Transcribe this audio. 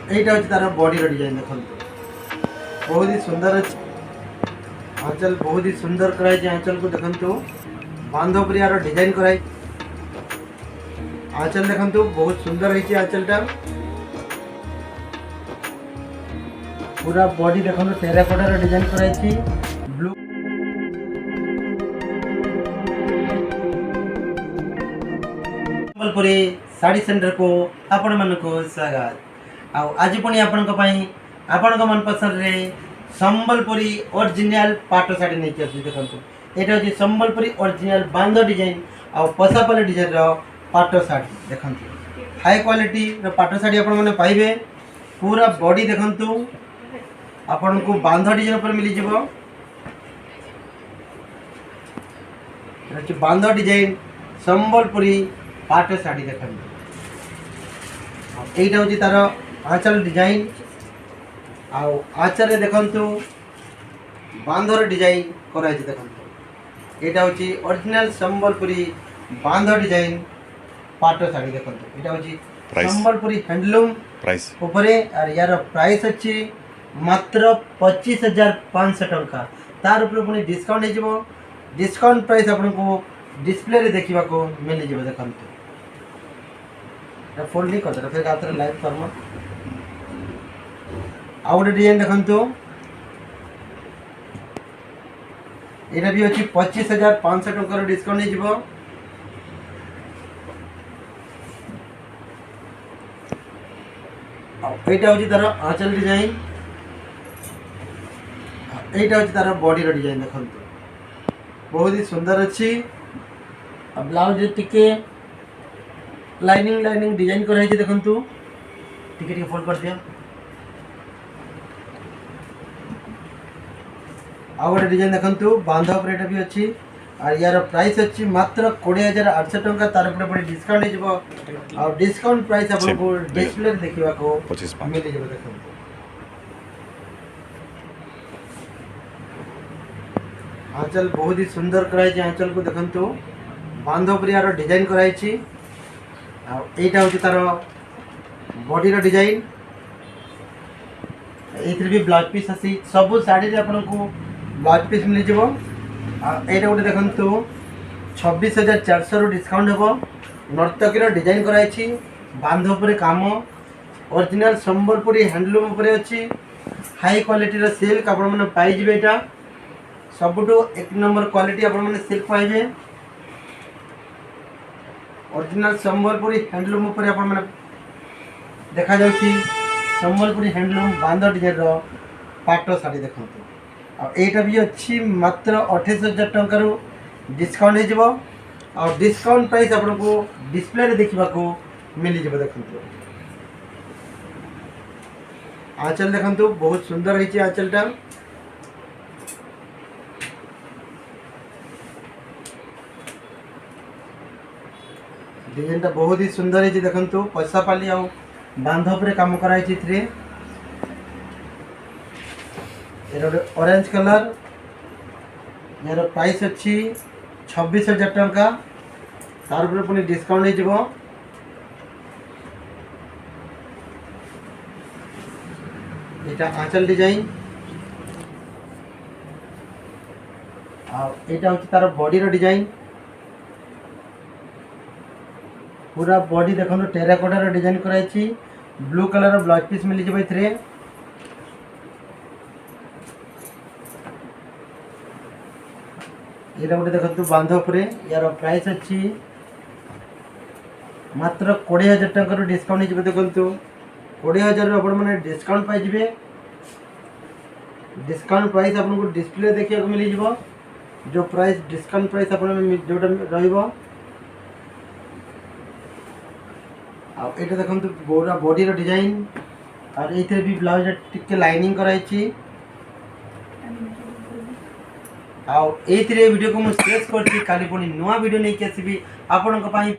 এইটা হচ্ছে তার বডির ডিজাইন দেখুন बहुत ही सुंदर अच्छे आंचल बहुत ही सुंदर कराई आंचल को देखु बांधवप्रियार डिजाइन कराई आंचल देखु बहुत सुंदर है आंचलटा पूरा बॉडी देखो टेराकोटार डिजाइन कराई ब्लू संबलपुरी साड़ी सेंटर को आपण मानक स्वागत आज पुणी आपण मनपसंद रे संबलपुरी ओरिजिनल पाट साड़ी नहीं देखो यहाँ हूँ संबलपुरी ओरिजिनल बांध डिजाइन आ पसापाली डिजाइन पाट साड़ी देखो हाई क्वालिटी पाट साड़ी आपण मैंने पाइबे पूरा बॉडी देखु आपण को बांध डिजाइन पर मिल जाव बांध डिजाइन संबलपुरी पाट साड़ी देखो यहाँ हूँ तार आंचल डिजाइन आचार्य देखु बांधर डिजाइन कराई देखो यहाँ हूँ ओरिजिनल संबलपुरी बांध डिजाइन पाट साड़ी देखो यहाँ हूँ संबलपुरी हैंडलूम प्राइस उपरे और यार प्राइस अच्छी मात्र 25,500 टंका तार ऊपर पुणी डिस्काउंट हो डिस्काउंट प्राइस आपको डिस्प्ले रे देखा मिल जाए देखो फोल्ड नहीं करते फिर आउे लाइव कर्म आउ गोटे डिजाइन देखु यहाँ भी अच्छी 25,500 टंकार डिस्काउंट हो यहाँ हूँ तार आंचल डिजाइन यहाँ हूँ तार बॉडी डिजाइन देखो बहुत ही सुंदर अच्छी ब्लाउज टिके लाइनिंग लाइनिंग डिजाइन कराई देखु टिके फोल्ड कर दिया आउ गोटे डिजाइन देखु बांध पर भी अच्छी और यार प्राइस अच्छी मात्र 20,800 टंका तार ऊपर डिस्काउंट हो डिस्काउंट प्राइस आपको डिस्प्ले देखा मिल जाए देखो आंचल बहुत ही सुंदर कराई आंचल को देखु बांधवप्रियार डिजाइन कराई यहाँ हूँ तार बॉडी डिजाइन ये भी ब्लाउज पीस आसी सब शाड़ी आपन को ब्लाउज पीस मिल जाव यहाँ गोटे देखु 26,400 डिस्काउंट हो नर्तकीर डिजाइन कराई बांधव काम ओरिजिनल संबलपुरी हैंडलूम उपरे अच्छी हाई क्वालिटी सिल्क आपण मैंने पाइबे यहाँ सबुठू 1 नंबर क्वालिटी आपण मैंने सिल्क पाइबे ओरिजिनल संबलपुरी हैंडलूम उपरे आपण मैंने देखा जाउछि संबलपुरी हैंडलूम बांध डिजाइन पाट साड़ी देखो यहाँ भी अच्छी मात्र 28,000 टंकार डिस्काउंट हो डिस्काउंट प्राइस आपको डिस्प्ले देखा मिल जाए देखो आंचल देखु बहुत सुंदर है आंचलटा डिजाइन बहुत ही सुंदर है देखु पसापाली आ बांधव काम कराई ऑरेंज कलर यार प्राइस अच्छी 26,000 टंका तार ऊपर पुणी डिस्काउंट हो यहाँ आंचल डिजाइन यहाँ हूँ तार बॉडी डिजाइन पूरा बॉडी देखो टेराकोटार डिजाइन कराई ब्लू कलर ब्लाउज पीस मिल जाए ये गोटे देखो बांधव यार प्राइस अच्छी मात्र 20,000 टंका डिस्काउंट हो देखो 20,000 आप डिस्काउंट पाइबे डिस्काउंट प्राइस आपको डिस्प्ले देखा मिल जाए जो प्राइस डिस्काउंट प्राइस आप जोटा रहा देखो पूरा बॉडी डिजाइन और ये भी ब्लाउज टिके लाइनिंग कराई वीडियो को मुझे शेयर कर नुआ वीडियो नहीं आसबि आपण